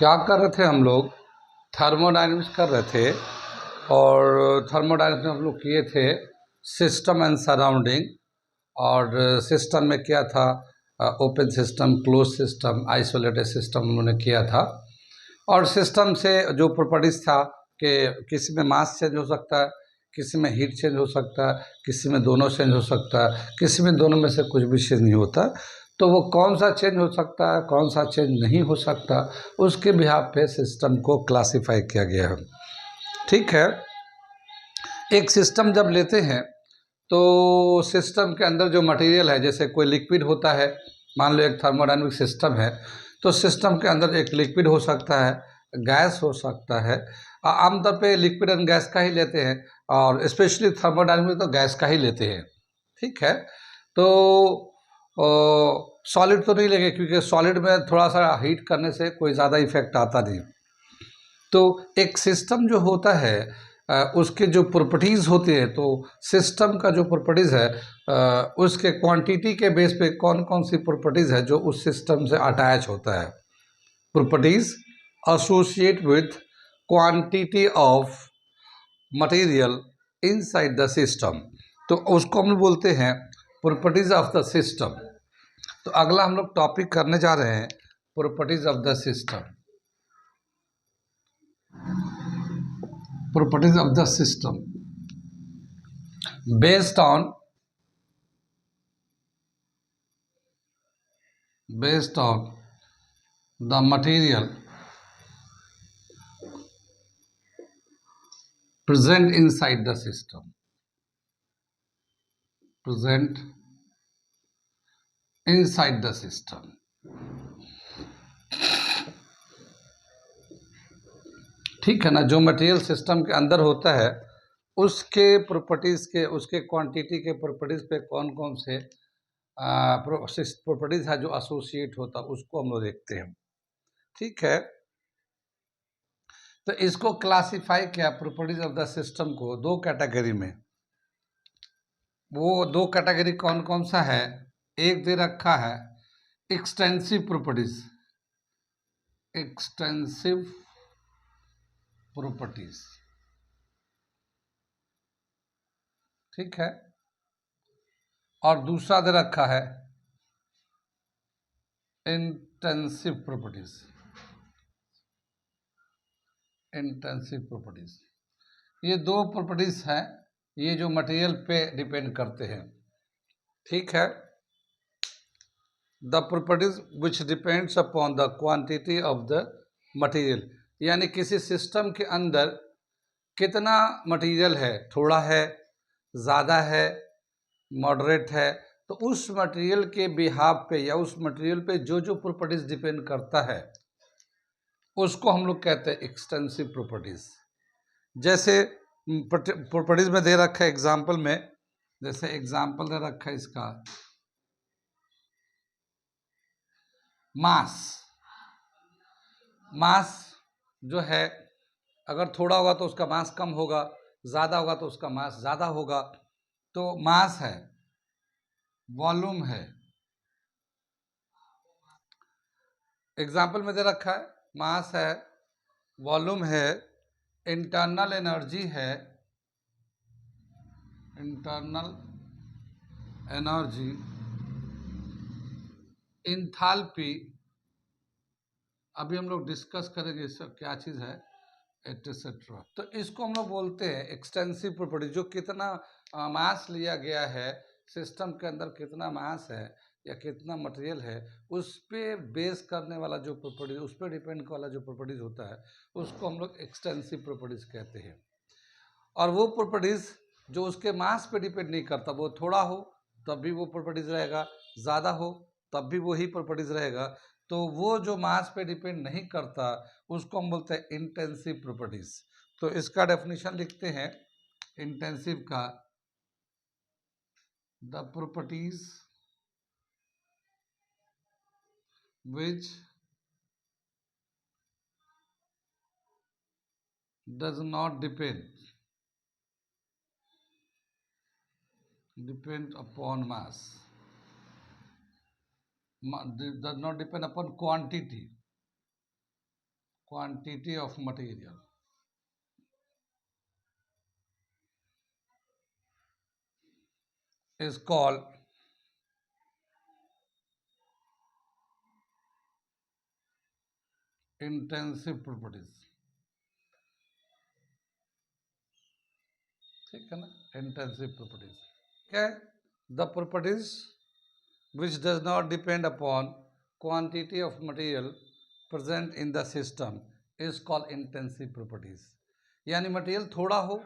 क्या कर रहे थे हम लोग? थर्मोडायनेमिक्स कर रहे थे। और थर्मोडायनेमिक्स में हम लोग किए थे सिस्टम एंड सराउंडिंग। और सिस्टम में क्या था? Open system, close system, isolated system उन्होंने किया था। और सिस्टम से जो प्रॉपर्टीज था कि किसी में मास चेंज हो सकता है, किसी में हीट चेंज हो सकता है, किसी में दोनों चेंज हो सकता है, किसी में दोनों में से कुछ भी चेंज नहीं होता। तो वो कौन सा चेंज हो सकता है, कौन सा चेंज नहीं हो सकता, उसके बिहाफ पे सिस्टम को क्लासिफाई किया गया है। ठीक है। एक सिस्टम जब लेते हैं तो सिस्टम के अंदर जो मटेरियल है, जैसे कोई लिक्विड होता है, मान लो एक थर्मोडायनेमिक सिस्टम है, तो सिस्टम के अंदर एक लिक्विड हो सकता है, गैस हो सकता है। आमतौर पे लिक्विड एंड गैस का ही लेते हैं, और स्पेशली थर्मोडायनेमिक तो गैस का ही लेते हैं। ठीक है। तो सॉलिड तो नहीं लेंगे, क्योंकि सॉलिड में थोड़ा सा हीट करने से कोई ज़्यादा इफेक्ट आता नहीं। तो एक सिस्टम जो होता है उसके जो प्रॉपर्टीज़ होती है, तो सिस्टम का जो प्रॉपर्टीज़ है उसके क्वांटिटी के बेस पे कौन कौन सी प्रॉपर्टीज़ है जो उस सिस्टम से अटैच होता है। Properties associate with quantity of material inside the system, तो उसको हम बोलते हैं प्रॉपर्टीज़ ऑफ द सिस्टम। तो अगला हम लोग टॉपिक करने जा रहे हैं properties of the system. properties of the system based on the material present inside the system, present inside the system। ठीक है ना। जो मटेरियल सिस्टम के अंदर होता है उसके प्रॉपर्टीज के, उसके क्वांटिटी के प्रॉपर्टीज पे कौन कौन से प्रॉपर्टीज है जो एसोसिएट होता है, उसको हम लोग देखते हैं। ठीक है। तो इसको क्लासिफाई किया प्रॉपर्टीज ऑफ द सिस्टम को दो कैटेगरी में। वो दो कैटेगरी कौन कौन सा है? एक दे रखा है एक्सटेंसिव प्रॉपर्टीज, एक्सटेंसिव प्रॉपर्टीज। ठीक है। और दूसरा दे रखा है इंटेंसिव प्रॉपर्टीज, इंटेंसिव प्रॉपर्टीज। ये दो प्रॉपर्टीज हैं, ये जो मटेरियल पे डिपेंड करते हैं। ठीक है। The properties which depends upon the quantity of the material, यानी किसी सिस्टम के अंदर कितना मटेरियल है, थोड़ा है, ज़्यादा है, मॉडरेट है, तो उस मटेरियल के बिहाफ पे या उस मटेरियल पे जो जो प्रॉपर्टीज डिपेंड करता है उसको हम लोग कहते हैं एक्सटेंसिव प्रॉपर्टीज। जैसे प्रॉपर्टीज में दे रखा है एग्जाम्पल में, जैसे एग्जाम्पल दे रखा है इसका मास। मास जो है, अगर थोड़ा होगा तो उसका मास कम होगा, ज़्यादा होगा तो उसका मास ज़्यादा होगा। तो मास है, वॉल्यूम है। एग्जाम्पल में दे रखा है मास है, वॉल्यूम है, इंटरनल एनर्जी है, इंटरनल एनर्जी, इंथैल्पी, अभी हम लोग डिस्कस करेंगे सब क्या चीज़ है, एटसेट्रा। तो इसको हम लोग बोलते हैं एक्सटेंसिव प्रॉपर्टी। जो कितना मास लिया गया है, सिस्टम के अंदर कितना मास है या कितना मटेरियल है, उस पर बेस करने वाला जो प्रॉपर्टीज, उस पर डिपेंड वाला जो प्रॉपर्टीज होता है उसको हम लोग एक्सटेंसिव प्रॉपर्टीज कहते हैं। और वो प्रॉपर्टीज जो उसके मास पे डिपेंड नहीं करता, वो थोड़ा हो तब भी वो प्रॉपर्टीज रहेगा, ज़्यादा हो तब भी वही प्रॉपर्टीज रहेगा, तो वो जो मास पे डिपेंड नहीं करता उसको हम बोलते हैं इंटेंसिव प्रॉपर्टीज। तो इसका डेफिनेशन लिखते हैं इंटेंसिव का, the properties which does not depend upon mass, does not depend upon quantity, quantity of material is called intensive properties. ठीक है ना, इंटेंसिव प्रॉपर्टीज. क्या है? The properties which does not depend upon quantity of material present in the system is called intensive properties. यानी material थोड़ा हो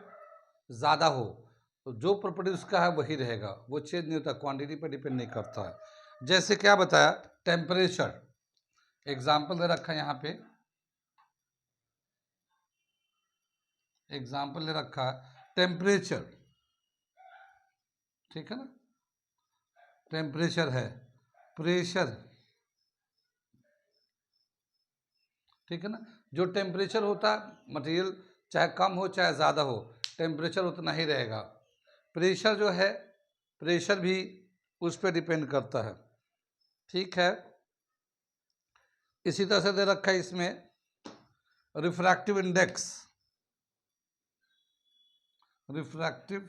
ज़्यादा हो तो जो प्रॉपर्टी उसका है वही रहेगा, वो चेंज नहीं होता, क्वांटिटी पर डिपेंड नहीं करता है. जैसे क्या बताया, टेम्परेचर. एग्जाम्पल दे रखा है यहाँ पे, एग्जाम्पल दे रखा है टेम्परेचर. ठीक है ना, टेम्परेचर है, प्रेशर. ठीक है ना, जो टेम्परेचर होता है मटेरियल चाहे कम हो चाहे ज़्यादा हो, टेम्परेचर उतना ही रहेगा. प्रेशर जो है, प्रेशर भी उस पर डिपेंड करता है. ठीक है, इसी तरह से दे रखा है इसमें रिफ्रैक्टिव इंडेक्स. रिफ्रैक्टिव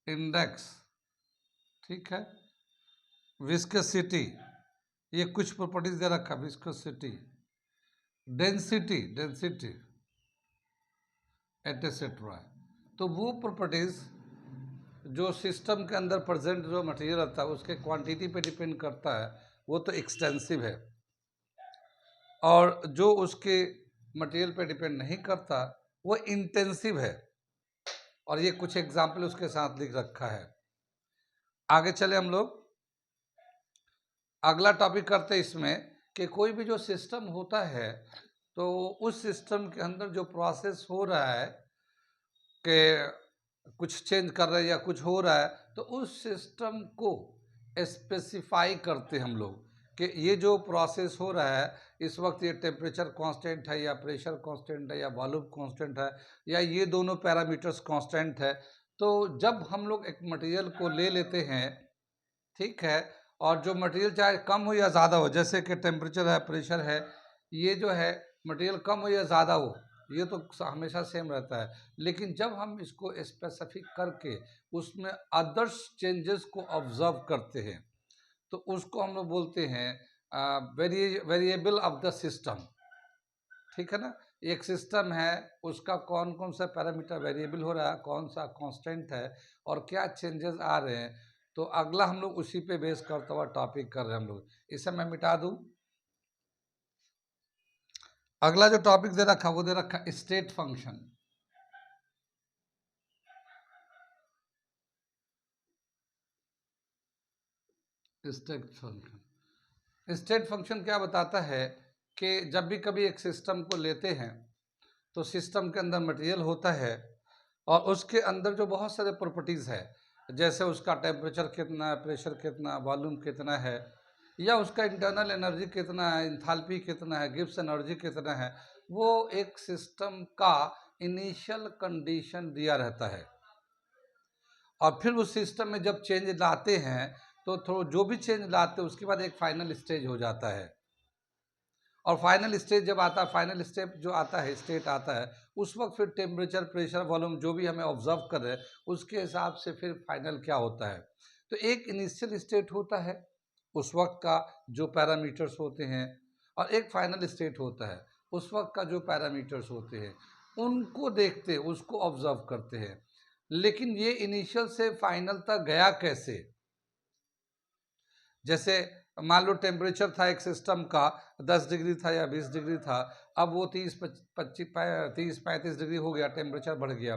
इंडेक्स, ठीक है, विस्कोसिटी, ये कुछ प्रॉपर्टीज दे रखा है. Viscosity, density, density etcetera. तो वो प्रॉपर्टीज जो सिस्टम के अंदर प्रेजेंट जो मटेरियल रहता है उसके क्वांटिटी पे डिपेंड करता है, वो तो एक्सटेंसिव है. और जो उसके मटेरियल पे डिपेंड नहीं करता वो इंटेंसिव है. और ये कुछ एग्जाम्पल उसके साथ लिख रखा है. आगे चले हम लोग, अगला टॉपिक करते हैं इसमें कि कोई भी जो सिस्टम होता है तो उस सिस्टम के अंदर जो प्रोसेस हो रहा है कि कुछ चेंज कर रहे हैं या कुछ हो रहा है, तो उस सिस्टम को स्पेसिफाई करते हम लोग कि ये जो प्रोसेस हो रहा है इस वक्त ये टेम्परेचर कांस्टेंट है या प्रेशर कांस्टेंट है या वॉल्यूम कांस्टेंट है या ये दोनों पैरामीटर्स कांस्टेंट है. तो जब हम लोग एक मटेरियल को ले लेते हैं, ठीक है, और जो मटेरियल चाहे कम हो या ज़्यादा हो, जैसे कि टेम्परेचर है, प्रेशर है, ये जो है मटेरियल कम हो या ज़्यादा हो ये तो हमेशा सेम रहता है. लेकिन जब हम इसको स्पेसिफिक करके उसमें अदर्स चेंजेस को ऑब्जर्व करते हैं तो उसको हम लोग बोलते हैं वेरिएबल ऑफ द सिस्टम. ठीक है ना, एक सिस्टम है उसका कौन कौन सा पैरामीटर वेरिएबल हो रहा है, कौन सा कांस्टेंट है और क्या चेंजेस आ रहे हैं. तो अगला हम लोग उसी पे बेस करता हुआ टॉपिक कर रहे हैं हम लोग. इसे मैं मिटा दूं. अगला जो टॉपिक दे रखा वो दे रखा state function. State function, state function क्या बताता है कि जब भी कभी एक सिस्टम को लेते हैं तो सिस्टम के अंदर मटेरियल होता है और उसके अंदर जो बहुत सारे प्रॉपर्टीज़ है, जैसे उसका टेम्परेचर कितना है, प्रेशर कितना, वॉल्यूम कितना है, या उसका इंटरनल एनर्जी कितना है, इंथैल्पी कितना है, गिब्स एनर्जी कितना है, वो एक सिस्टम का इनिशियल कंडीशन दिया रहता है. और फिर उस सिस्टम में जब चेंज लाते हैं तो जो भी चेंज लाते हैं उसके बाद एक फाइनल स्टेज हो जाता है. और फाइनल स्टेज जब आता है, फाइनल स्टेप जो आता है, स्टेट आता है, उस वक्त फिर टेम्परेचर, प्रेशर, वॉल्यूम जो भी हमें ऑब्जर्व कर रहे हैं उसके हिसाब से फिर फाइनल क्या होता है. तो एक इनिशियल स्टेट होता है उस वक्त का जो पैरामीटर्स होते हैं, और एक फाइनल स्टेट होता है उस वक्त का जो पैरामीटर्स होते हैं, उनको देखते, उसको ऑब्जर्व करते हैं. लेकिन ये इनिशियल से फाइनल तक गया कैसे? जैसे मान लो टेम्परेचर था एक सिस्टम का 10 डिग्री था या 20 डिग्री था, अब वो 30-35 डिग्री हो गया, टेम्परेचर बढ़ गया.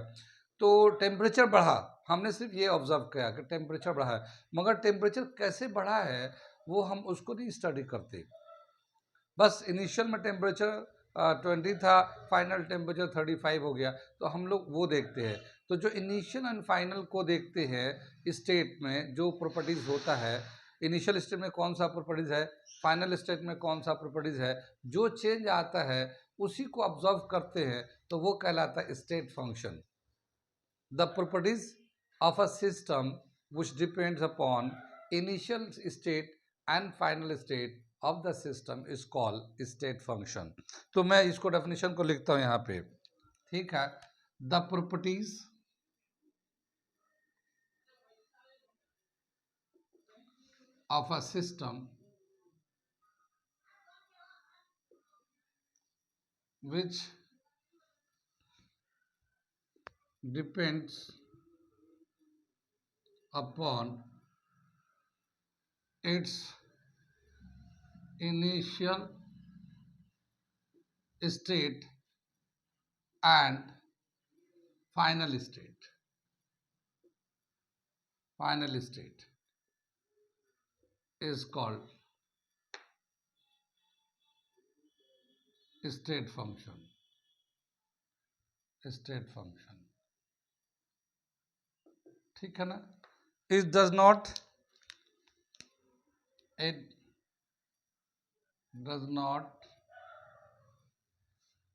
तो टेम्परेचर बढ़ा, हमने सिर्फ ये ऑब्जर्व किया कि टेम्परेचर बढ़ा है, मगर टेम्परेचर कैसे बढ़ा है वो हम उसको नहीं स्टडी करते. बस इनिशियल में टेम्परेचर 20 था, फाइनल टेम्परेचर 35 हो गया, तो हम लोग वो देखते हैं. तो जो इनिशियल एंड फाइनल को देखते हैं स्टेट में जो प्रॉपर्टीज़ होता है, इनिशियल स्टेट में कौन सा प्रॉपर्टीज है, फाइनल स्टेट में कौन सा प्रॉपर्टीज है, जो चेंज आता है उसी को ऑब्जर्व करते हैं, तो वो कहलाता है state function. The properties of a system which depends upon initial state and final state of the system is called state function. तो मैं इसको डेफिनेशन को लिखता हूं यहाँ पे, ठीक है। The properties of a system which depends upon its initial state and final state is called state function। ठीक है ना। it does not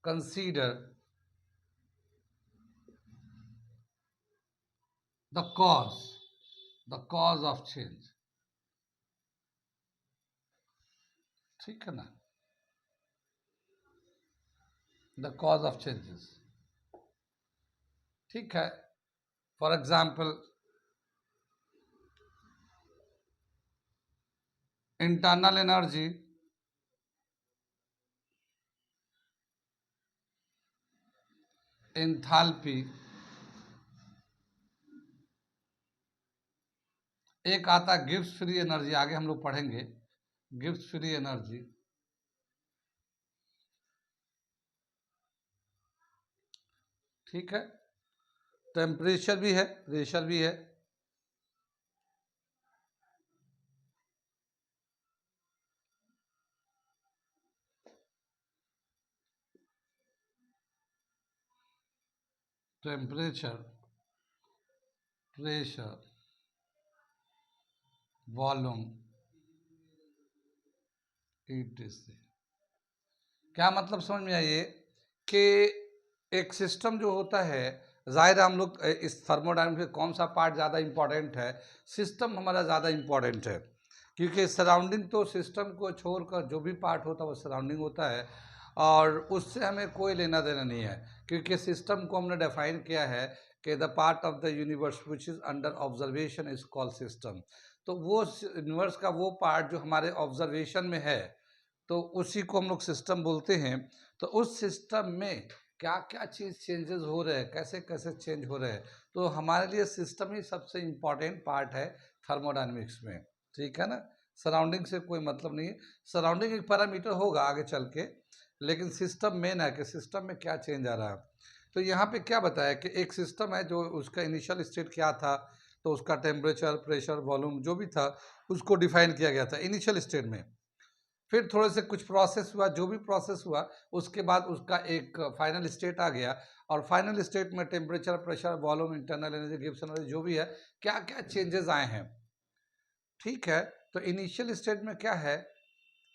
consider the cause of change। ठीक है ना, the cause of changes। ठीक है। For example internal energy enthalpy, एक आता है गिब्स फ्री एनर्जी, आगे हम लोग पढ़ेंगे गिब्स फ्री एनर्जी। ठीक है। टेम्परेचर भी है, प्रेशर भी है। Temperature, pressure, volume, etc. क्या मतलब समझ में आइए कि एक सिस्टम जो होता है, जाहिर हम लोग इस थर्मोडायनामिक्स में कौन सा पार्ट ज़्यादा इम्पोर्टेंट है, सिस्टम हमारा ज़्यादा इम्पोर्टेंट है, क्योंकि सराउंडिंग तो सिस्टम को छोड़कर जो भी पार्ट होता है वो सराउंडिंग होता है, और उससे हमें कोई लेना देना नहीं है, क्योंकि सिस्टम को हमने डिफाइन किया है कि the part of the universe which is under observation is called system. तो वो यूनिवर्स का वो पार्ट जो हमारे ऑब्जर्वेशन में है, तो उसी को हम लोग सिस्टम बोलते हैं। तो उस सिस्टम में क्या क्या चीज़ चेंजेस हो रहे हैं, कैसे कैसे चेंज हो रहे हैं, तो हमारे लिए सिस्टम ही सबसे इम्पॉर्टेंट पार्ट है थर्मोडायनेमिक्स में। ठीक है ना। सराउंडिंग से कोई मतलब नहीं है, सराउंडिंग एक पैरामीटर होगा आगे चल के, लेकिन सिस्टम मेन है कि सिस्टम में क्या चेंज आ रहा है। तो यहाँ पे क्या बताया कि एक सिस्टम है जो उसका इनिशियल स्टेट क्या था, तो उसका टेम्परेचर, प्रेशर, वॉल्यूम जो भी था उसको डिफाइन किया गया था इनिशियल स्टेट में। फिर थोड़े से कुछ प्रोसेस हुआ, जो भी प्रोसेस हुआ उसके बाद उसका एक फाइनल स्टेट आ गया, और फाइनल स्टेट में temperature, pressure, volume, internal energy, Gibbs energy जो भी है, क्या क्या चेंजेस आए हैं। ठीक है। तो इनिशियल स्टेट में क्या है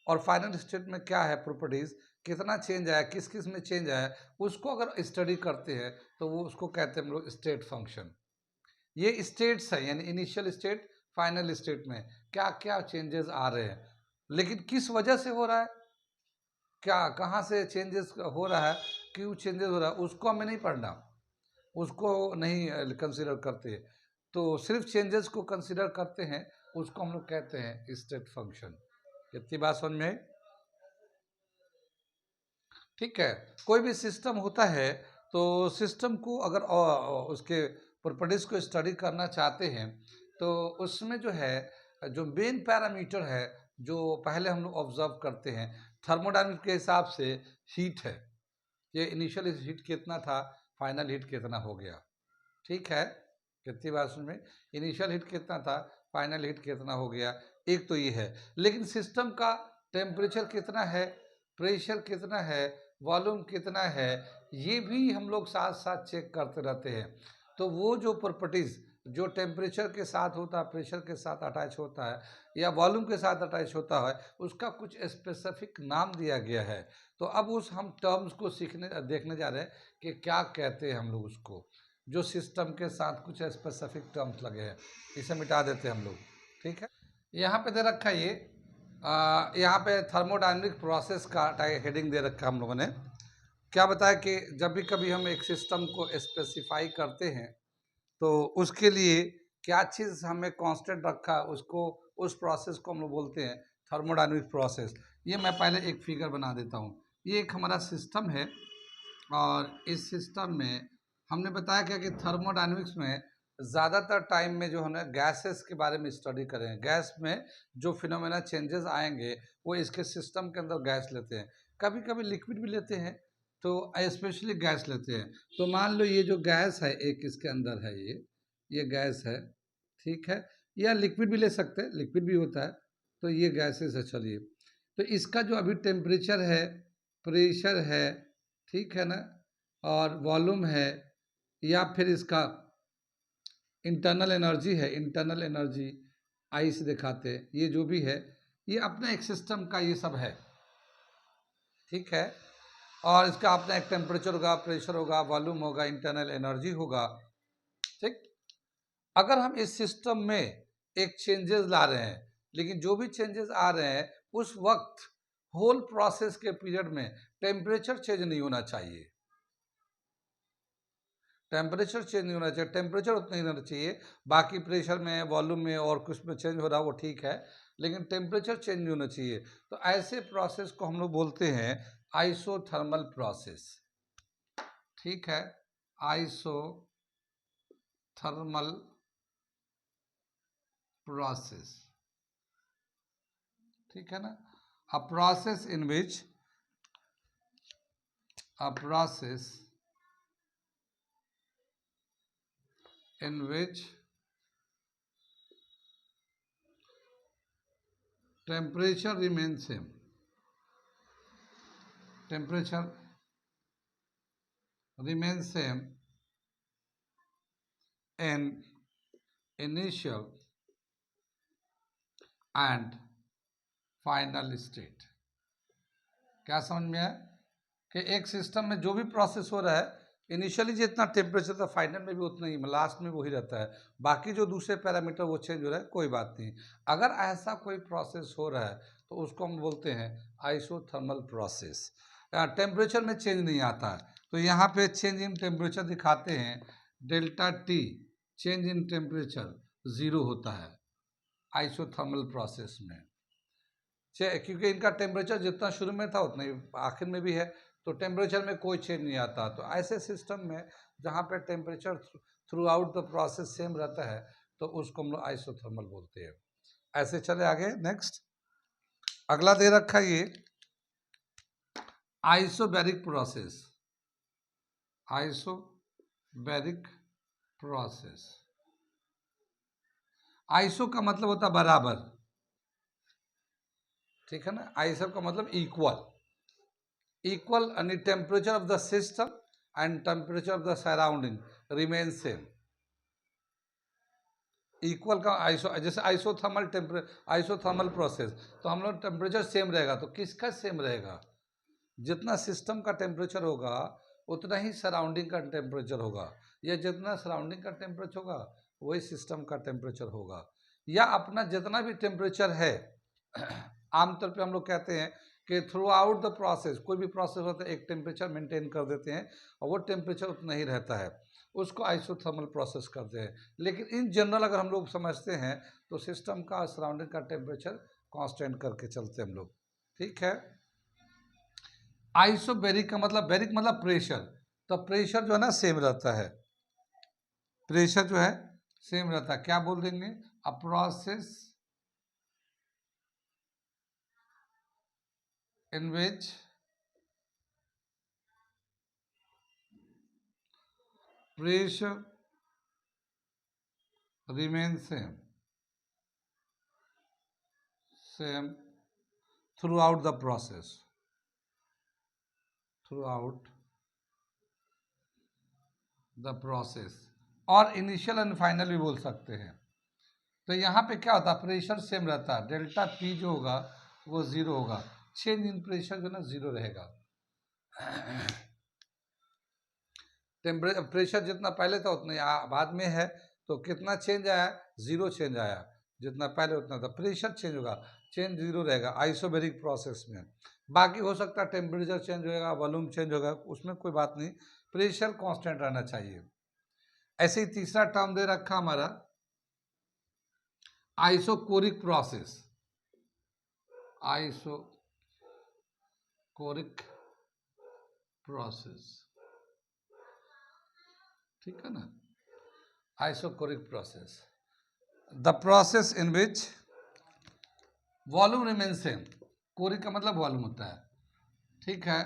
और फाइनल स्टेट में क्या है, प्रॉपर्टीज कितना चेंज आया, किस किस में चेंज आया, उसको अगर स्टडी करते हैं तो वो उसको कहते हैं हम लोग स्टेट फंक्शन। ये स्टेट्स है, यानी इनिशियल स्टेट, फाइनल स्टेट में क्या क्या चेंजेस आ रहे हैं, लेकिन किस वजह से हो रहा है, क्या कहाँ से चेंजेस हो रहा है, क्यों चेंजेस हो रहा है, उसको हमें नहीं पढ़ना, उसको नहीं कंसिडर करते। तो सिर्फ चेंजेस को कंसिडर करते हैं, उसको हम लोग कहते हैं स्टेट फंक्शन। कितनी बात समझ में? ठीक है। कोई भी सिस्टम होता है तो सिस्टम को अगर उसके प्रॉपर्टीज को स्टडी करना चाहते हैं, तो उसमें जो है, जो मेन पैरामीटर है जो पहले हम लोग ऑब्जर्व करते हैं थर्मोडायनामिक्स के हिसाब से, हीट है। ये इनिशियल हीट कितना था, फाइनल हीट कितना हो गया। ठीक है। कितनी बात समझ में? इनिशियल हीट कितना था, फाइनल हीट कितना हो गया, एक तो ये है। लेकिन सिस्टम का टेम्परेचर कितना है, प्रेशर कितना है, वॉल्यूम कितना है, ये भी हम लोग साथ साथ चेक करते रहते हैं। तो वो जो प्रॉपर्टीज़ जो टेम्परेचर के साथ होता है, प्रेशर के साथ अटैच होता है, या वॉल्यूम के साथ अटैच होता है, उसका कुछ स्पेसिफिक नाम दिया गया है। तो अब उस हम टर्म्स को देखने जा रहे हैं कि क्या कहते हैं हम लोग उसको, जो सिस्टम के साथ कुछ स्पेसिफिक टर्म्स लगे हैं, इसे मिटा देते हैं हम लोग। ठीक है। यहाँ पे दे रखा है ये यहाँ पे थर्मोडायनेमिक प्रोसेस का हेडिंग दे रखा हम लोगों ने। क्या बताया कि जब भी कभी हम एक सिस्टम को स्पेसिफाई करते हैं तो उसके लिए क्या चीज़ हमें कांस्टेंट रखा उसको, उस प्रोसेस को हम लोग बोलते हैं थर्मोडायनेमिक प्रोसेस। ये मैं पहले एक फिगर बना देता हूँ। ये एक हमारा सिस्टम है और इस सिस्टम में हमने बताया क्या कि थर्मोडायनेमिक्स में ज़्यादातर टाइम में जो है ना गैसेस के बारे में स्टडी करें। गैस में जो फिनोमेना चेंजेस आएंगे वो इसके सिस्टम के अंदर गैस लेते हैं, कभी कभी लिक्विड भी लेते हैं, तो स्पेशली गैस लेते हैं। तो मान लो ये जो गैस है एक इसके अंदर है, ये गैस है, ठीक है, या लिक्विड भी ले सकते हैं, लिक्विड भी होता है। तो ये गैसेस है। चलिए, तो इसका जो अभी टेम्परेचर है, प्रेशर है, ठीक है ना, और वॉल्यूम है, या फिर इसका इंटरनल एनर्जी है, इंटरनल एनर्जी आई से दिखाते हैं, ये जो भी है ये अपना एक सिस्टम का ये सब है, ठीक है। और इसका अपना एक टेम्परेचर होगा, प्रेशर होगा, वॉल्यूम होगा, इंटरनल एनर्जी होगा, ठीक। अगर हम इस सिस्टम में एक चेंजेस ला रहे हैं, लेकिन जो भी चेंजेस आ रहे हैं उस वक्त होल प्रोसेस के पीरियड में टेम्परेचर चेंज नहीं होना चाहिए, टेम्परेचर चेंज नहीं होना चाहिए, टेम्परेचर उतना ही रहना चाहिए। बाकी प्रेशर में, वॉल्यूम में और कुछ में चेंज हो रहा है वो ठीक है, लेकिन टेम्परेचर चेंज नहीं होना चाहिए। तो ऐसे प्रोसेस को हम लोग बोलते हैं आइसोथर्मल प्रोसेस, ठीक है, आइसोथर्मल प्रोसेस, ठीक है ना। अ process in which temperature remains same, temperature remains same in initial and final state. क्या समझ में आया कि एक सिस्टम में जो भी प्रोसेस हो रहा है, इनिशियली जितना टेम्परेचर था फाइनल में भी उतना ही, लास्ट में वही रहता है। बाकी जो दूसरे पैरामीटर वो चेंज हो रहा है, कोई बात नहीं। अगर ऐसा कोई प्रोसेस हो रहा है तो उसको हम बोलते हैं आइसोथर्मल प्रोसेस। टेम्परेचर में चेंज नहीं आता है, तो यहाँ पे चेंज इन टेम्परेचर दिखाते हैं, delta T change in temperature 0 होता है आइसोथर्मल प्रोसेस में, क्योंकि इनका टेम्परेचर जितना शुरू में था उतना ही आखिर में भी है, तो टेम्परेचर में कोई चेंज नहीं आता। तो ऐसे सिस्टम में जहाँ पे temperature through out the process same रहता है तो उसको हम लोग आइसोथर्मल बोलते हैं। ऐसे चले आगे, नेक्स्ट अगला दे रखा है ये isobaric process. Isobaric process, iso का मतलब होता है बराबर, ठीक है ना। आइसो का मतलब equal, equal and the temperature of the system and temperature of the surrounding remain same। Equal का आइसो, जैसे आइसोथर्मल प्रोसेस, तो हम लोग टेम्परेचर सेम रहेगा, तो किसका सेम रहेगा? जितना सिस्टम का टेम्परेचर होगा उतना ही सराउंडिंग का टेम्परेचर होगा, या जितना सराउंडिंग का टेम्परेचर होगा वही सिस्टम का टेम्परेचर होगा, या अपना जितना भी टेम्परेचर है। आमतौर पे हम लोग कहते हैं कि थ्रू आउट द प्रोसेस, कोई भी प्रोसेस होता है एक टेम्परेचर मेंटेन कर देते हैं और वो टेम्परेचर उतना ही रहता है, उसको आइसोथर्मल प्रोसेस करते हैं। लेकिन इन जनरल अगर हम लोग समझते हैं तो सिस्टम का सराउंडिंग का टेम्परेचर कांस्टेंट करके चलते हैं हम लोग, ठीक है। आइसोबैरिक का मतलब, बैरिक मतलब प्रेशर, तो प्रेशर जो है ना सेम रहता है, प्रेशर जो है सेम रहता है। क्या बोल देंगे? A process in which pressure remains same throughout the process, throughout the process, और इनिशियल एंड फाइनल भी बोल सकते हैं। तो यहाँ पे क्या होता है, प्रेशर सेम रहता है, डेल्टा पी जो होगा वो 0 होगा, चेंज इन प्रेशर जो ना 0 रहेगा। टेम्परेचर प्रेशर जितना पहले था उतना बाद में है, तो कितना चेंज आया? 0 चेंज आया, जितना पहले उतना था। प्रेशर चेंज होगा, चेंज जीरो रहेगा आइसोबैरिक प्रोसेस में। बाकी हो सकता है टेम्परेचर चेंज होगा, वॉल्यूम चेंज होगा, उसमें कोई बात नहीं, प्रेशर कांस्टेंट रहना चाहिए। ऐसे ही तीसरा टर्म दे रखा हमारा आइसोकोरिक प्रोसेस, आइसोकोरिक प्रोसेस, ठीक है ना। Isochoric process, the process in which volume remain same, choric का मतलब वॉल्यूम होता है, ठीक है।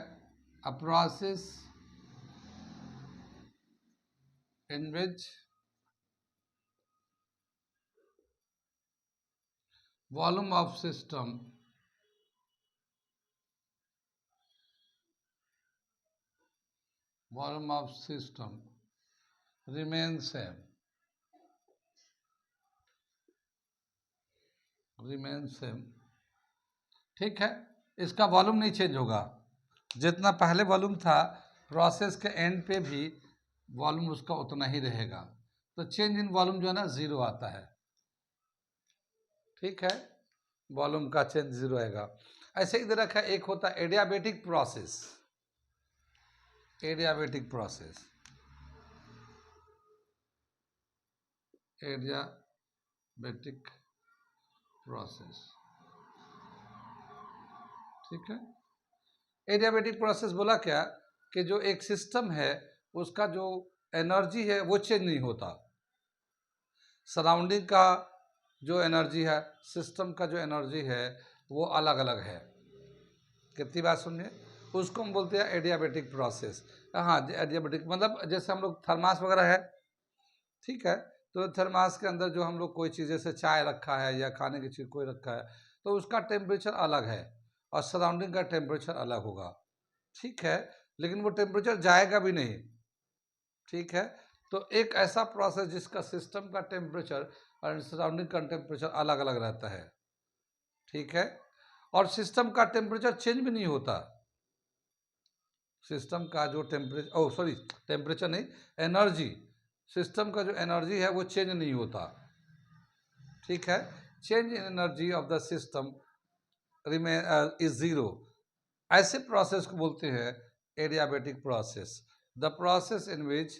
A process in which volume of system remain same, ठीक है। इसका वॉल्यूम नहीं चेंज होगा, जितना पहले वॉल्यूम था प्रोसेस के एंड पे भी वॉल्यूम उसका उतना ही रहेगा, तो चेंज इन वॉल्यूम जो है ना जीरो आता है, ठीक है, वॉल्यूम का चेंज जीरो आएगा। ऐसे इधर रखा एक होता है adiabatic process, adiabatic process, adiabatic process, ठीक है। एडियाबेटिक प्रोसेस बोला क्या कि जो एक सिस्टम है उसका जो एनर्जी है वो चेंज नहीं होता, सराउंडिंग का जो एनर्जी है, सिस्टम का जो एनर्जी है वो अलग अलग है। कितनी बात सुनिए, उसको हम बोलते हैं एडियाबेटिक प्रोसेस। हाँ, एडियाबेटिक मतलब जैसे हम लोग थर्मास वगैरह है, ठीक है, तो थर्मास के अंदर जो हम लोग कोई चीज़ जैसे चाय रखा है या खाने की चीज़ कोई रखा है तो उसका टेम्परेचर अलग है और सराउंडिंग का टेम्परेचर अलग होगा, ठीक है, लेकिन वो टेम्परेचर जाएगा भी नहीं, ठीक है। तो एक ऐसा प्रोसेस जिसका सिस्टम का टेम्परेचर और सराउंडिंग का टेम्परेचर अलग अलग रहता है, ठीक है, और सिस्टम का टेम्परेचर चेंज भी नहीं होता, सिस्टम का जो टेम्परेचर नहीं, एनर्जी, सिस्टम का जो एनर्जी है वो चेंज नहीं होता, ठीक है, change in energy of the system remain is zero. ऐसे प्रोसेस को बोलते हैं adiabatic process, the process in which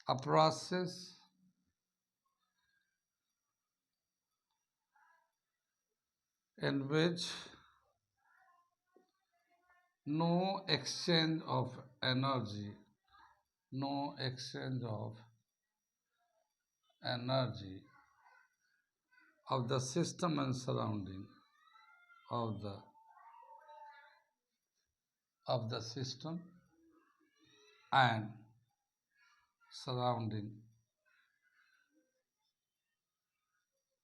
a process in which no exchange of energy, no exchange of energy of the system and surrounding of the system and surrounding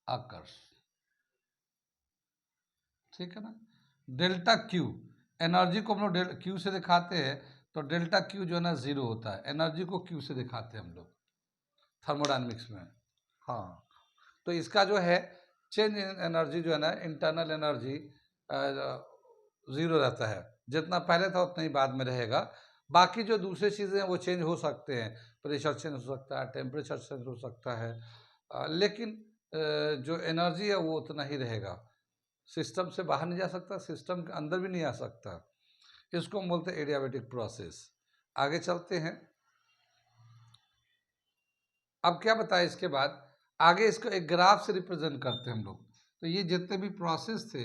occurs, ठीक है ना। Delta Q, energy को हम लोग Q से दिखाते हैं, तो डेल्टा क्यू जो है ना जीरो होता है, एनर्जी को क्यू से दिखाते हैं हम लोग थर्मोडायनेमिक्स में। हाँ, तो इसका जो है चेंज इन एनर्जी जो है ना, इंटरनल एनर्जी ज़ीरो रहता है, जितना पहले था उतना ही बाद में रहेगा। बाकी जो दूसरी चीज़ें हैं वो चेंज हो सकते हैं, प्रेशर चेंज हो सकता है, टेम्परेचर चेंज हो सकता है, लेकिन जो एनर्जी है वो उतना ही रहेगा, सिस्टम से बाहर नहीं जा सकता, सिस्टम के अंदर भी नहीं आ सकता। इसको हम बोलते हैं एडियाबेटिक प्रोसेस। आगे चलते हैं, अब क्या बताएं इसके बाद, आगे इसको एक ग्राफ से रिप्रेजेंट करते हैं हम लोग। तो ये जितने भी प्रोसेस थे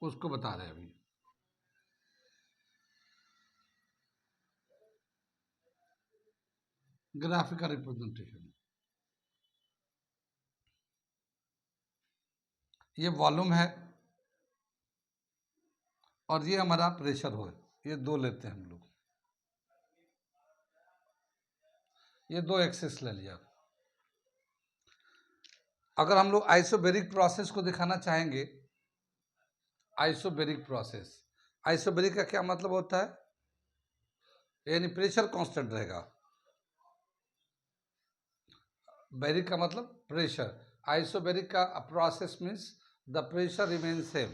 उसको बता रहे हैं अभी। ग्राफिकल रिप्रेजेंटेशन, ये वॉल्यूम है और ये हमारा प्रेशर हो, ये दो लेते हैं हम लोग, ये दो एक्सिस ले लिया। अगर हम लोग आइसोबेरिक प्रोसेस को दिखाना चाहेंगे, आइसोबेरिक प्रोसेस, आइसोबेरिक का क्या मतलब होता है, यानी प्रेशर कांस्टेंट रहेगा, बेरिक का मतलब प्रेशर, आइसोबेरिक का process means the pressure remain same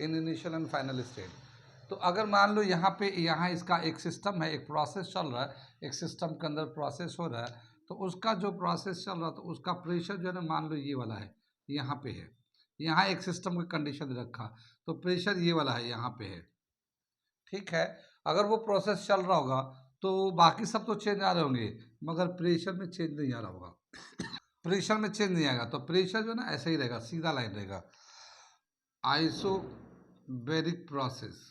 in initial and final state. तो अगर मान लो यहाँ इसका एक सिस्टम है, एक प्रोसेस चल रहा है, एक सिस्टम के अंदर प्रोसेस हो रहा है, तो उसका जो प्रोसेस चल रहा है तो उसका प्रेशर जो है ना मान लो ये वाला है, यहाँ पे है, यहाँ एक सिस्टम का कंडीशन रखा, तो प्रेशर ये वाला है, यहाँ पे है। ठीक है, अगर वो प्रोसेस चल रहा होगा तो बाकी सब तो चेंज आ रहे होंगे, मगर प्रेशर में चेंज नहीं आ रहा होगा। प्रेशर में चेंज नहीं आएगा, तो प्रेशर जो है ना ऐसे ही रहेगा, सीधा लाइन रहेगा। आइसोबैरिक प्रोसेस,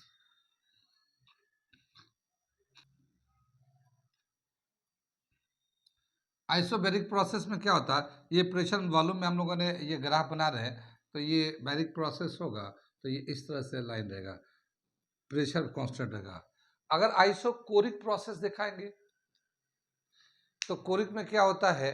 आइसोबैरिक प्रोसेस में क्या होता है, ये प्रेशर वॉल्यूम में हम लोगों ने ये ग्राफ बना रहे हैं, तो ये बैरिक प्रोसेस होगा, तो ये इस तरह से लाइन रहेगा, प्रेशर कांस्टेंट रहेगा। अगर आइसोकोरिक प्रोसेस दिखाएंगे तो कोरिक में क्या होता है,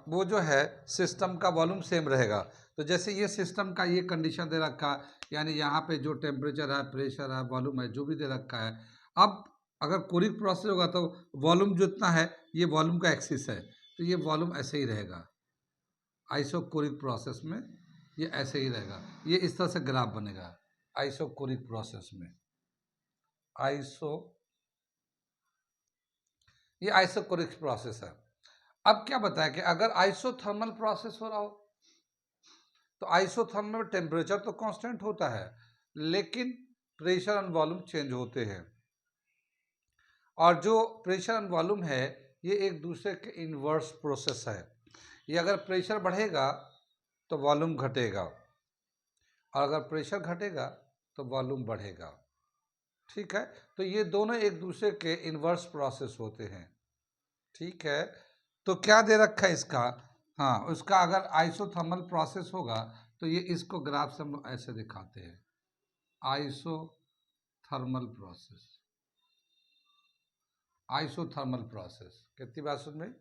वो जो है सिस्टम का वॉल्यूम सेम रहेगा। तो जैसे ये सिस्टम का ये कंडीशन दे रखा, यानी यहाँ पे जो टेम्परेचर है, प्रेशर है, वॉल्यूम है, जो भी दे रखा है। अब अगर कोरिक प्रोसेस होगा तो वॉल्यूम जितना है ये वॉल्यूम का एक्सिस है, तो ये वॉल्यूम ऐसे ही रहेगा। आइसोकोरिक प्रोसेस में ये ऐसे ही रहेगा, ये इस तरह से ग्राफ बनेगा आइसोकोरिक प्रोसेस में। आइसो ये आइसोकोरिक प्रोसेस है। अब क्या बताया कि अगर आइसोथर्मल प्रोसेस हो रहा हो, तो आइसोथर्मल टेम्परेचर तो कांस्टेंट होता है, लेकिन प्रेशर एंड वॉल्यूम चेंज होते हैं। और जो प्रेशर एंड वॉल्यूम है ये एक दूसरे के इनवर्स प्रोसेस है। ये अगर प्रेशर बढ़ेगा तो वॉल्यूम घटेगा, और अगर प्रेशर घटेगा तो वॉल्यूम बढ़ेगा। ठीक है, तो ये दोनों एक दूसरे के इनवर्स प्रोसेस होते हैं। ठीक है, तो क्या दे रखा है इसका, हाँ उसका अगर आइसोथर्मल प्रोसेस होगा तो ये इसको ग्राफ से हम ऐसे दिखाते हैं, आइसोथर्मल प्रोसेस। आइसोथर्मल प्रोसेस कितनी बात सुन में,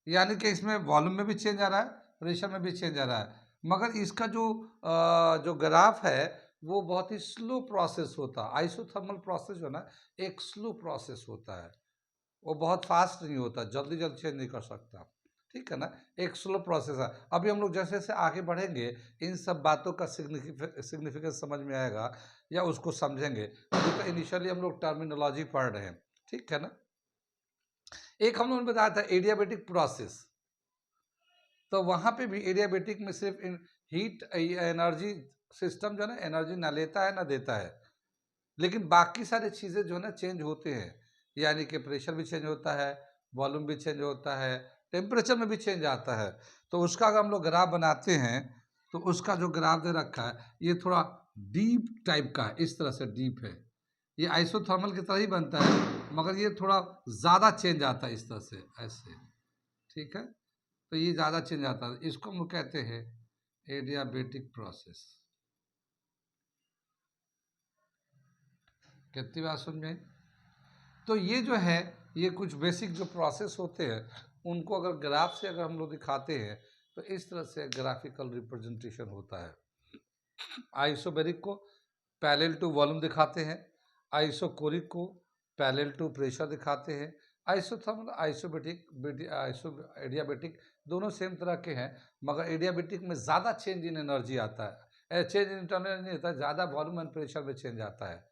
यानी कि इसमें वॉल्यूम में भी चेंज आ रहा है, प्रेशर में भी चेंज आ रहा है, मगर इसका जो ग्राफ है वो बहुत ही स्लो प्रोसेस होता है। आइसोथर्मल प्रोसेस जो है ना एक स्लो प्रोसेस होता है, वो बहुत फास्ट नहीं होता, जल्दी जल्दी चेंज नहीं कर सकता। ठीक है ना, एक स्लो प्रोसेस है। अभी हम लोग जैसे जैसे आगे बढ़ेंगे इन सब बातों का सिग्निफिकेंस समझ में आएगा या उसको समझेंगे। अभी तो इनिशियली हम लोग टर्मिनोलॉजी पढ़ रहे हैं। ठीक है ना, एक हम लोगों ने बताया था एडियाबेटिक प्रोसेस, तो वहाँ पे भी एडियाबेटिक में सिर्फ हीट एनर्जी सिस्टम जो है ना एनर्जी ना लेता है ना देता है, लेकिन बाकी सारी चीज़ें जो है ना चेंज होते हैं, यानी कि प्रेशर भी चेंज होता है, वॉल्यूम भी चेंज होता है, टेम्परेचर में भी चेंज आता है। तो उसका अगर हम लोग ग्राफ बनाते हैं तो उसका जो ग्राफ दे रखा है ये थोड़ा डीप टाइप का है, इस तरह से डीप है। ये आइसोथर्मल की तरह ही बनता है, मगर ये थोड़ा ज़्यादा चेंज आता है इस तरह से ऐसे। ठीक है, तो ये ज़्यादा चेंज आता है, इसको हम लोग कहते हैं एडियाबेटिक प्रोसेस। कितनी बात समझ में? तो ये जो है ये कुछ बेसिक जो प्रोसेस होते हैं उनको अगर ग्राफ से अगर हम लोग दिखाते हैं तो इस तरह से ग्राफिकल रिप्रेजेंटेशन होता है। आइसोबैरिक को पैरेलल टू वॉल्यूम दिखाते हैं, आइसोकोरिक को पैरेलल टू प्रेशर दिखाते हैं, आइसोथर्मल आइसो एडियाबेटिक दोनों सेम तरह के हैं, मगर एडियाबेटिक में ज़्यादा चेंज इन एनर्जी आता है, चेंज इन इंटरनल नहीं होता है, ज़्यादा वॉल्यूम एंड प्रेशर में चेंज आता है।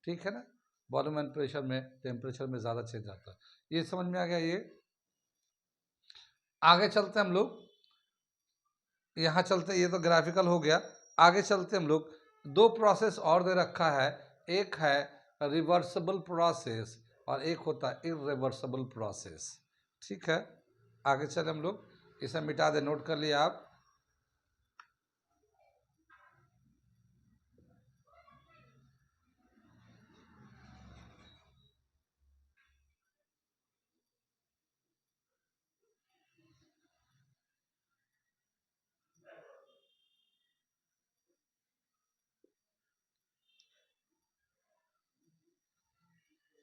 ठीक है ना, वॉल्यूम एंड प्रेशर में टेम्परेचर में ज़्यादा चेंज आता है। ये समझ में आ गया। ये आगे चलते हम लोग, यहाँ चलते, ये तो ग्राफिकल हो गया। आगे चलते हम लोग, दो प्रोसेस और दे रखा है, एक है रिवर्सिबल प्रोसेस और एक होता है इरिवर्सिबल प्रोसेस। ठीक है, आगे चले हम लोग, इसे मिटा दे, नोट कर लिया आप।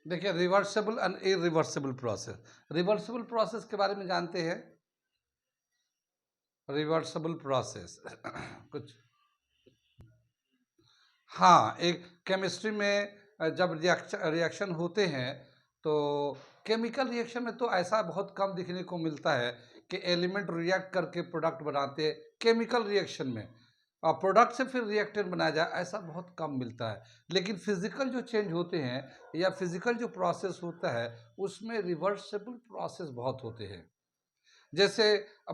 देखिए, reversible and irreversible process, reversible process के बारे में जानते हैं। रिवर्सिबल प्रोसेस कुछ, हाँ, एक केमिस्ट्री में जब रिएक्शन होते हैं तो केमिकल रिएक्शन में तो ऐसा बहुत कम दिखने को मिलता है कि एलिमेंट रिएक्ट करके प्रोडक्ट बनाते हैं केमिकल रिएक्शन में, और प्रोडक्ट से फिर रिएक्टेंट बनाया जाए, ऐसा बहुत कम मिलता है। लेकिन फिजिकल जो चेंज होते हैं या फिजिकल जो प्रोसेस होता है उसमें रिवर्सिबल प्रोसेस बहुत होते हैं। जैसे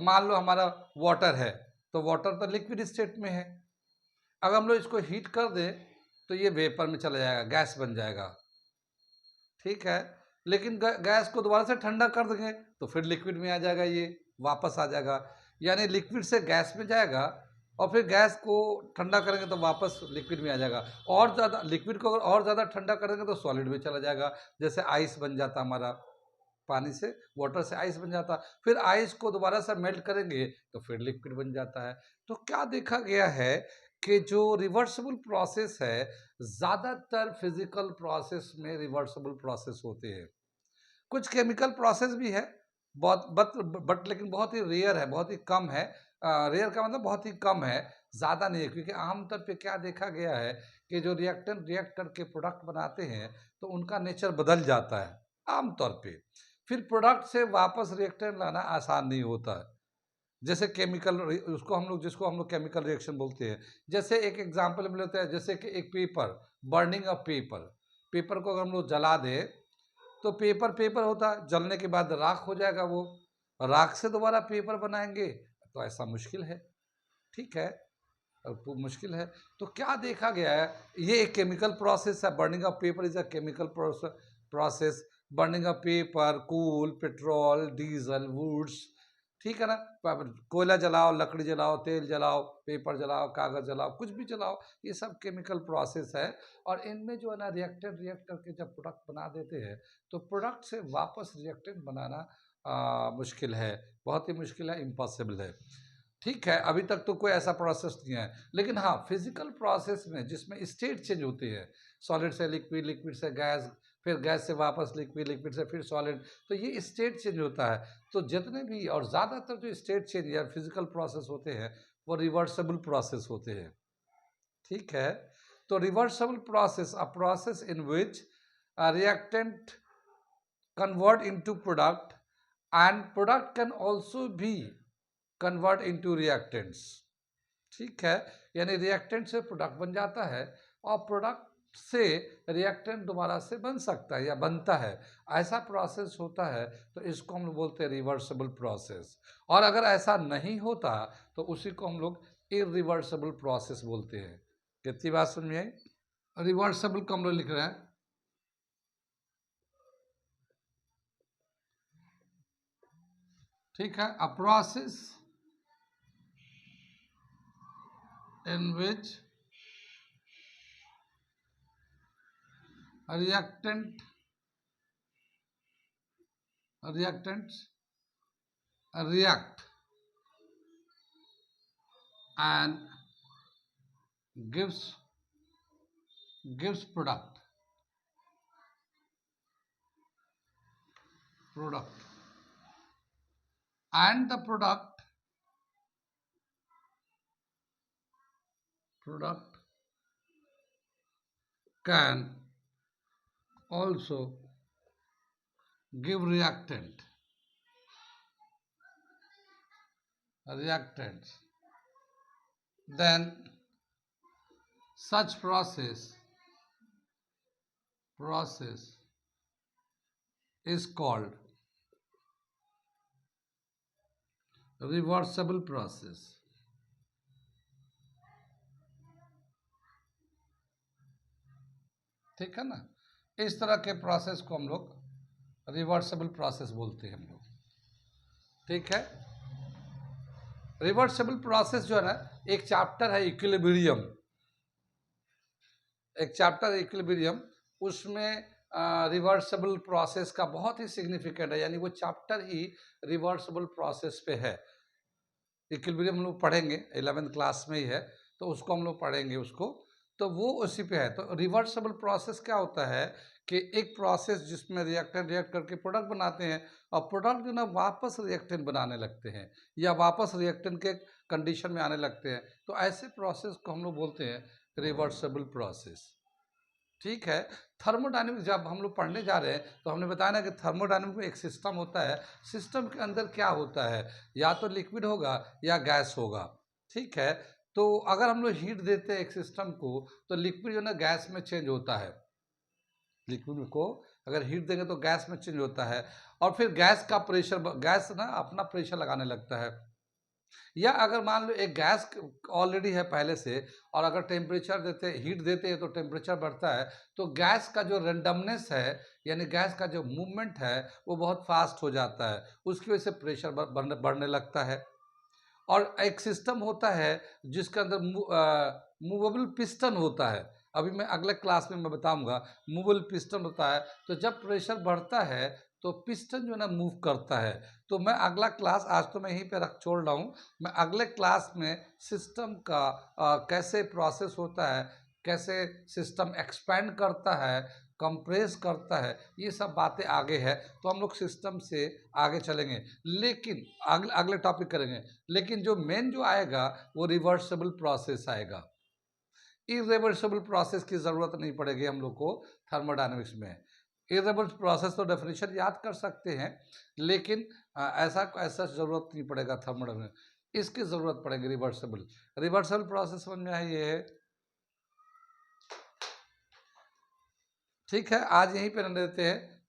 मान लो हमारा वाटर है, तो वाटर तो लिक्विड स्टेट में है। अगर हम लोग इसको हीट कर दें तो ये वेपर में चला जाएगा, गैस बन जाएगा, ठीक है। लेकिन गैस को दोबारा से ठंडा कर देंगे तो फिर लिक्विड में आ जाएगा, ये वापस आ जाएगा। यानी लिक्विड से गैस में जाएगा और फिर गैस को ठंडा करेंगे तो वापस लिक्विड में आ जाएगा। और ज़्यादा लिक्विड को अगर और ज़्यादा ठंडा करेंगे तो सॉलिड में चला जाएगा, जैसे आइस बन जाता हमारा, पानी से वाटर से आइस बन जाता, फिर आइस को दोबारा से मेल्ट करेंगे तो फिर लिक्विड बन जाता है। तो क्या देखा गया है कि जो रिवर्सिबल प्रोसेस है, ज़्यादातर फिजिकल प्रोसेस में रिवर्सिबल प्रोसेस होते हैं। कुछ केमिकल प्रोसेस भी है, बहुत बट लेकिन बहुत ही रेयर है, बहुत ही कम है। रेयर का मतलब बहुत ही कम है, ज़्यादा नहीं है, क्योंकि आमतौर पे क्या देखा गया है कि जो रिएक्टेंट रिएक्ट करके प्रोडक्ट बनाते हैं तो उनका नेचर बदल जाता है आमतौर पे। फिर प्रोडक्ट से वापस रिएक्टेंट लाना आसान नहीं होता है। जैसे केमिकल उसको हम लोग, जिसको हम लोग केमिकल रिएक्शन बोलते हैं। जैसे एक एग्जांपल हम लेते हैं, जैसे कि एक paper, burning of paper. Paper को अगर हम लोग जला दें तो पेपर पेपर होता है, जलने के बाद राख हो जाएगा, वो राख से दोबारा पेपर बनाएंगे तो ऐसा मुश्किल है, ठीक है, मुश्किल है। तो क्या देखा गया है, ये एक केमिकल प्रोसेस है, burning of paper is a chemical process. Burning of paper, coal, petrol, diesel, woods, ठीक है ना। कोयला जलाओ, लकड़ी जलाओ, तेल जलाओ, पेपर जलाओ, कागज जलाओ, कुछ भी जलाओ, ये सब केमिकल प्रोसेस है। और इनमें जो है ना रिएक्टेंट रिएक्ट करके जब प्रोडक्ट बना देते हैं तो प्रोडक्ट से वापस रिएक्टेंट बनाना मुश्किल है, बहुत ही मुश्किल है, इम्पॉसिबल है, ठीक है। अभी तक तो कोई ऐसा प्रोसेस नहीं है। लेकिन हाँ, फिजिकल प्रोसेस में जिसमें स्टेट चेंज होती है, सॉलिड से लिक्विड, लिक्विड से गैस, फिर गैस से वापस लिक्विड, लिक्विड से फिर सॉलिड, तो ये स्टेट चेंज होता है। तो जितने भी और ज़्यादातर जो स्टेट चेंज या फिजिकल प्रोसेस होते हैं वो रिवर्सिबल प्रोसेस होते हैं, ठीक है। तो reversible process, a process in which reactant convert into product and product can also be convert into reactants, ठीक है। यानी रिएक्टेंट से प्रोडक्ट बन जाता है और प्रोडक्ट से रिएक्टेंट दोबारा से बन सकता है या बनता है, ऐसा प्रोसेस होता है। तो इसको हम लोग बोलते हैं रिवर्सिबल प्रोसेस। और अगर ऐसा नहीं होता तो उसी को हम लोग इरिवर्सिबल प्रोसेस बोलते हैं। कितनी बात समझ में आई? रिवर्सिबल को हम लोग लिख रहे हैं, ठीक है, a process in which reactants react and gives product and the product can also give reactants, then such process is called reversible process, ठीक है ना। इस तरह के प्रोसेस को हम लोग रिवर्सिबल प्रोसेस बोलते हैं हम लोग, ठीक है। रिवर्सिबल प्रोसेस जो है ना, एक चैप्टर है इक्विलिब्रियम, एक चैप्टर इक्विलिब्रियम, उसमें रिवर्सिबल प्रोसेस का बहुत ही सिग्निफिकेंट है, यानी वो चैप्टर ही रिवर्सिबल प्रोसेस पे है। इक्विलिब्रियम हम लोग पढ़ेंगे 11th क्लास में ही है, तो उसको हम लोग पढ़ेंगे उसको, तो वो उसी पे है। तो रिवर्सिबल प्रोसेस क्या होता है कि एक प्रोसेस जिसमें रिएक्टेंट रिएक्ट करके प्रोडक्ट बनाते हैं और प्रोडक्ट जो ना वापस रिएक्टेंट बनाने लगते हैं या वापस रिएक्टेंट के कंडीशन में आने लगते हैं, तो ऐसे प्रोसेस को हम लोग बोलते हैं रिवर्सिबल प्रोसेस, ठीक है। थर्मोडायनेमिक्स जब हम लोग पढ़ने जा रहे हैं तो हमने बताया ना कि थर्मोडायनेमिक्स में एक सिस्टम होता है, सिस्टम के अंदर क्या होता है, या तो लिक्विड होगा या गैस होगा, ठीक है। तो अगर हम लोग हीट देते हैं एक सिस्टम को तो लिक्विड जो ना गैस में चेंज होता है, लिक्विड को अगर हीट देंगे तो गैस में चेंज होता है और फिर गैस का प्रेशर, गैस ना अपना प्रेशर लगाने लगता है, या अगर मान लो एक गैस ऑलरेडी है पहले से, और अगर टेम्परेचर देते, हीट देते हैं तो टेम्परेचर बढ़ता है, तो गैस का जो रेंडमनेस है, यानी गैस का जो मूवमेंट है वो बहुत फास्ट हो जाता है, उसकी वजह से प्रेशर बढ़ने लगता है। और एक सिस्टम होता है जिसके अंदर मूवेबल पिस्टन होता है, अभी मैं अगले क्लास में मैं बताऊंगा। मूवेबल पिस्टन होता है, तो जब प्रेशर बढ़ता है तो पिस्टन जो है ना मूव करता है। तो मैं अगला क्लास, आज तो मैं यहीं पे रख छोड़ रहा हूँ, मैं अगले क्लास में सिस्टम का कैसे प्रोसेस होता है, कैसे सिस्टम एक्सपेंड करता है, कंप्रेस करता है, ये सब बातें आगे है। तो हम लोग सिस्टम से आगे चलेंगे, लेकिन अगले टॉपिक करेंगे। लेकिन जो मेन जो आएगा वो रिवर्सिबल प्रोसेस आएगा। इरिवर्सिबल प्रोसेस की ज़रूरत नहीं पड़ेगी हम लोग को थर्मोडायनेमिक्स में। इरिवर्सिबल प्रोसेस तो डेफिनेशन याद कर सकते हैं, लेकिन ऐसा ज़रूरत नहीं पड़ेगा थर्मोडायनेमिक्स, इसकी ज़रूरत पड़ेगी रिवर्सिबल। रिवर्सिबल प्रोसेस समझ में आई है? ठीक है, आज यहीं पे रहने देते हैं।